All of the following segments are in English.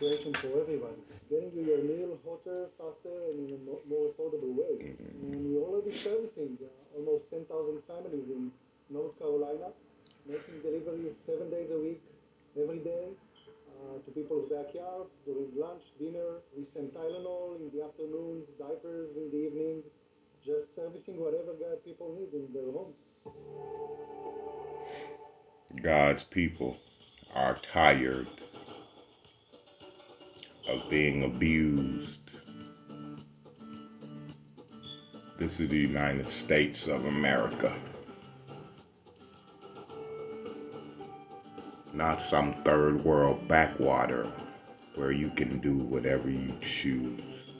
situation for everyone. Getting you your meal hotter, faster, and in a more affordable way. And we're already servicing almost 10,000 families in North Carolina, making deliveries 7 days a week, every day, to people's backyards during lunch, dinner. We send Tylenol in the afternoons, diapers in the evening, just servicing whatever people need in their homes. God's people are tired of being abused. This is the United States of America, not some third world backwater where you can do whatever you choose.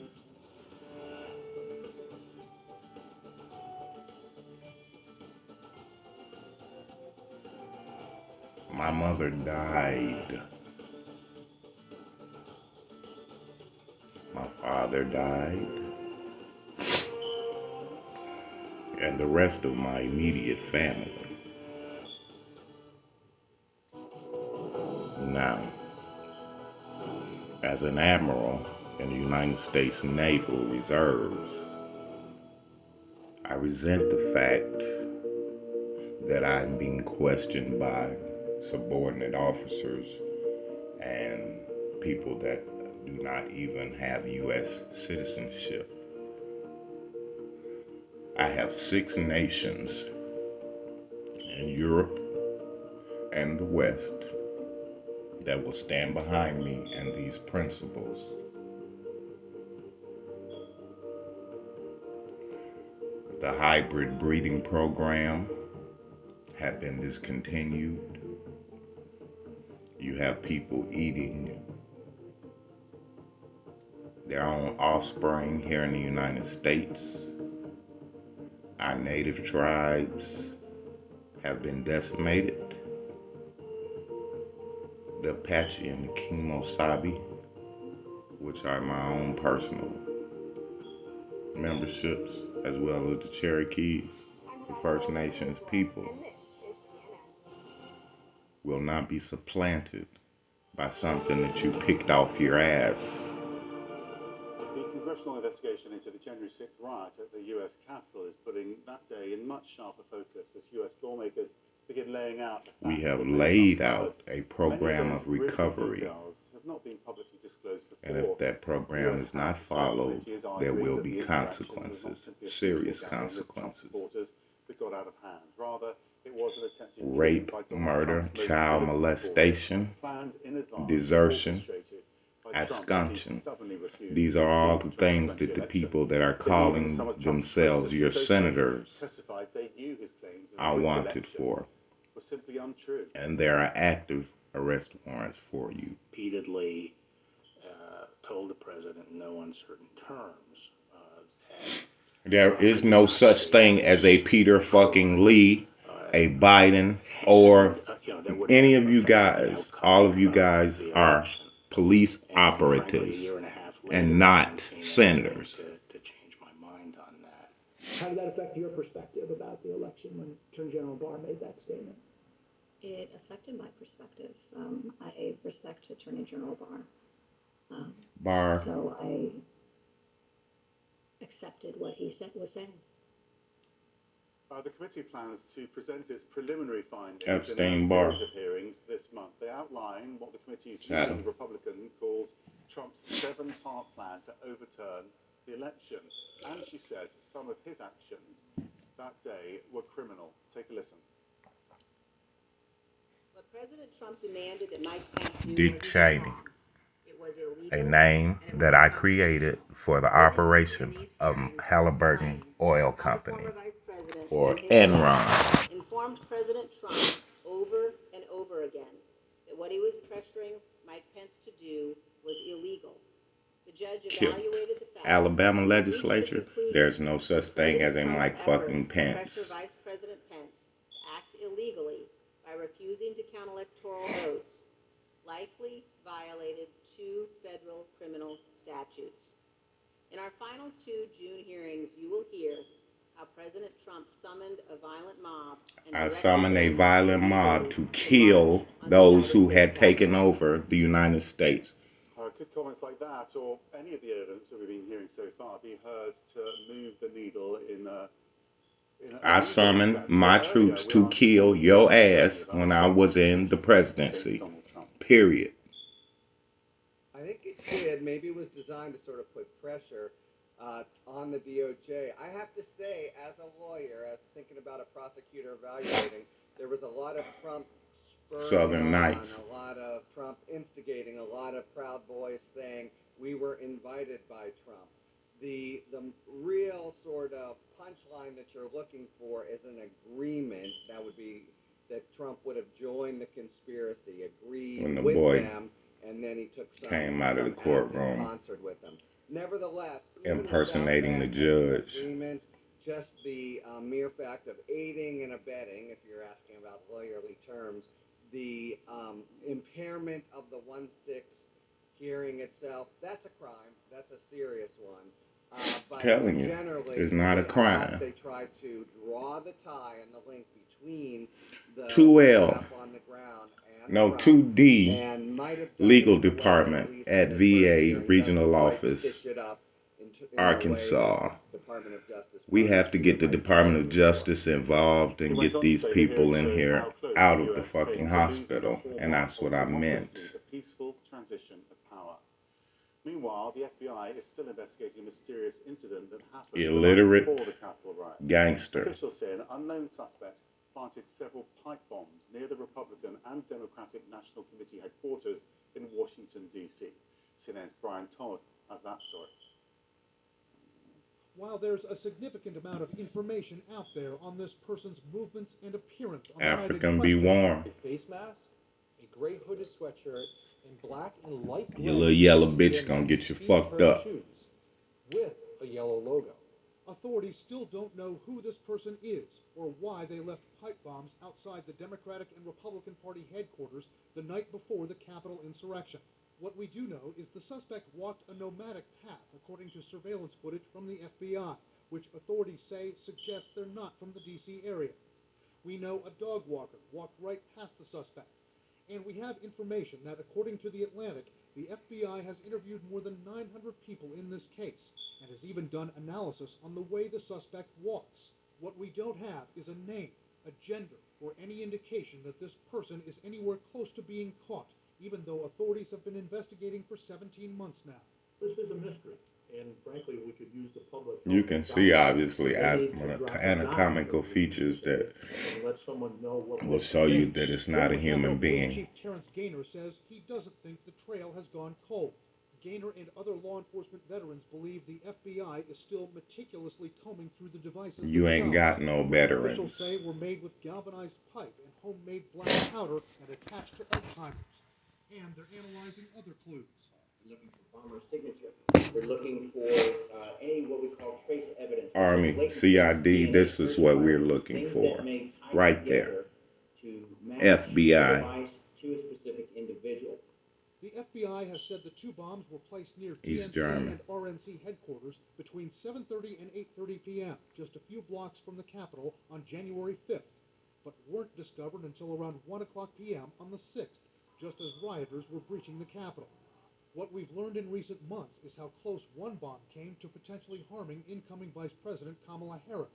My mother died. My father died. And the rest of my immediate family. Now, as an admiral in the United States Naval Reserves, I resent the fact that I'm being questioned by subordinate officers and people that do not even have U.S. citizenship. I have 6 nations in Europe and the West that will stand behind me and these principles. The hybrid breeding program have been discontinued. You have people eating their own offspring here in the United States. Our native tribes have been decimated. The Apache and the Kimosabi, which are my own personal memberships, as well as the Cherokees, the First Nations people, will not be supplanted by something that you picked off your ass. The congressional investigation into the January 6th riot at the U.S. Capitol is putting that day in much sharper focus as U.S. lawmakers begin laying out. We have laid out a program of recovery, have not been publicly disclosed before. And if that program is not followed, there will be consequences, serious consequences. Got out of hand. Rather, it was an attempted rape, murder, child molestation, desertion, absconsion. These are all the things that the people that are calling themselves your senators are wanted for. And there are active arrest warrants for you. Repeatedly told the president in no uncertain terms. There is no such thing as a Peter fucking Lee, a Biden, or any of you guys. All of you guys are police operatives and not senators. To change my mind on that. How did that affect your perspective about the election when Attorney General Barr made that statement? It affected my perspective. I respect Attorney General Barr. Barr. So I accepted what he was saying. The committee plans to present its preliminary findings Epstein in a Barr. series of hearings this month. They outline what the committee's lead Republican calls Trump's 7-part plan to overturn the election. And she said some of his actions that day were criminal. Take a listen. But President Trump demanded that Mike Pence do Dick Cheney, a name that I created for the operation of Halliburton Oil Company, or Enron. Informed President Trump over and over again that what he was pressuring Mike Pence to do was illegal. The judge evaluated the facts. Alabama legislature, there's no such thing as a Mike fucking Pence. Vice President Pence to act illegally by refusing to count electoral votes likely violated 2 federal criminal statutes. In our final 2 June hearings, you will hear how President Trump summoned a violent mob. I summoned a violent mob to kill those who had taken over the United States. that or any of the evidence that we've been hearing so far be heard to move the needle in a I summoned my troops to kill your ass when I was in the presidency. Period. I think it did. Maybe it was designed to sort of put pressure on the DOJ. I have to say, as a lawyer, as thinking about a prosecutor evaluating, there was a lot of Trump Southern Knights, a lot of Trump instigating, a lot of Proud Boys saying we were invited by Trump. The real sort of punchline that you're looking for is an agreement that would be that Trump would have joined the conspiracy, agreed when the with boy them, and then he took came out of the courtroom sponsored with them. Nevertheless, impersonating the judge. Agreement, just the mere fact of aiding and abetting, if you're asking about lawyerly terms, the impairment of the 1/6 hearing itself, that's a crime. That's a serious one. But telling you, it's not a crime. They tried to draw the tie and the link between the 2L, on the ground and no, 2D, legal department at VA regional office, Arkansas. We have to get the Department of Justice involved and get these people in here out of the fucking hospital. And that's what I meant. Peaceful transition of power. Meanwhile, the FBI is still investigating a mysterious incident that happened illiterate before the Capitol riots. Gangster. Officials say an unknown suspect planted several pipe bombs near the Republican and Democratic National Committee headquarters in Washington, D.C. CNN's Brian Todd has that story. While there's a significant amount of information out there on this person's movements and appearance on African be warm. A face mask, a gray hooded sweatshirt, and black and light gray. Your little yellow bitch gonna get you fucked up. With a yellow logo. Authorities still don't know who this person is or why they left pipe bombs outside the Democratic and Republican Party headquarters the night before the Capitol insurrection. What we do know is the suspect walked a nomadic path according to surveillance footage from the FBI, which authorities say suggests they're not from the D.C. area. We know a dog walker walked right past the suspect. And we have information that, according to The Atlantic, the FBI has interviewed more than 900 people in this case and has even done analysis on the way the suspect walks. What we don't have is a name, a gender, or any indication that this person is anywhere close to being caught, even though authorities have been investigating for 17 months now. This is a mystery, and frankly, we could use the public. You can see, obviously, anatomical features that will show you that it's not a human being. Chief Terrence Gaynor says he doesn't think the trail has gone cold. Gaynor and other law enforcement veterans believe the FBI is still meticulously combing through the devices. You ain't got no veterans. Officials say were made with galvanized pipe and homemade black powder and attached to egg timers. And they're analyzing other clues. They're looking for bomber signature. They're looking for any what we call trace evidence. Army, CID, this is what we're looking for. Right there. FBI. To a specific individual. The FBI has said the two bombs were placed near East DNC German. and RNC headquarters between 7:30 and 8:30 p.m., just a few blocks from the Capitol on January 5th, but weren't discovered until around 1 o'clock p.m. on the 6th, just as rioters were breaching the Capitol. What we've learned in recent months is how close one bomb came to potentially harming incoming Vice President Kamala Harris.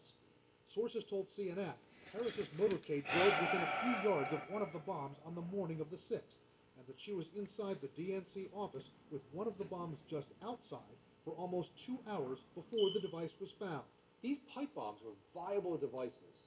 Sources told CNN Harris's motorcade drove within a few yards of one of the bombs on the morning of the 6th, and that she was inside the DNC office with one of the bombs just outside for almost 2 hours before the device was found. These pipe bombs were viable devices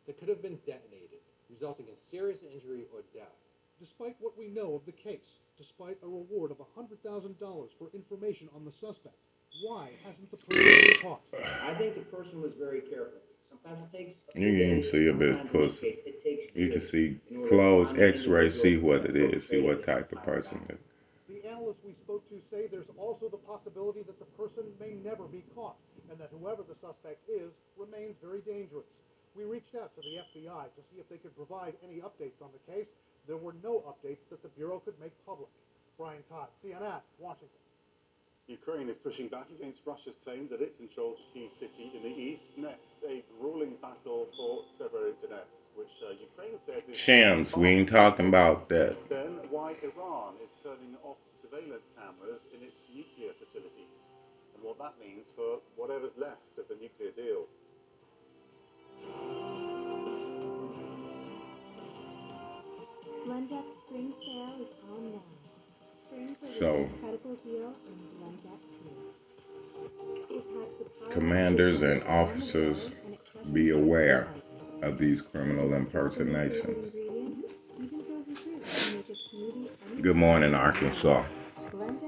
that could have been detonated, resulting in serious injury or death. Despite what we know of the case, despite a reward of $100,000 for information on the suspect, why hasn't the person been caught? I think the person was very careful. Sometimes it takes. You can even see a bit of pussy. You can see clothes, x-ray, see what it is, see what type of person it is. The analysts we spoke to say there's also the possibility that the person may never be caught, and that whoever the suspect is remains very dangerous. We reached out to the FBI to see if they could provide any updates on the case. There were no updates that the Bureau could make public. Brian Todd, CNN, Washington. Ukraine is pushing back against Russia's claim that it controls a key city in the east. Next, a grueling battle for Severodonetsk, which Ukraine says is... Shams, we ain't talking about that. Then why Iran is turning off surveillance cameras in its nuclear facilities, and what that means for whatever's left of the nuclear deal. Blendet's spring sale is on now. Spring for So, this incredible deal in Blendet 2. commanders and officers, be aware of these criminal impersonations. Good morning, Arkansas.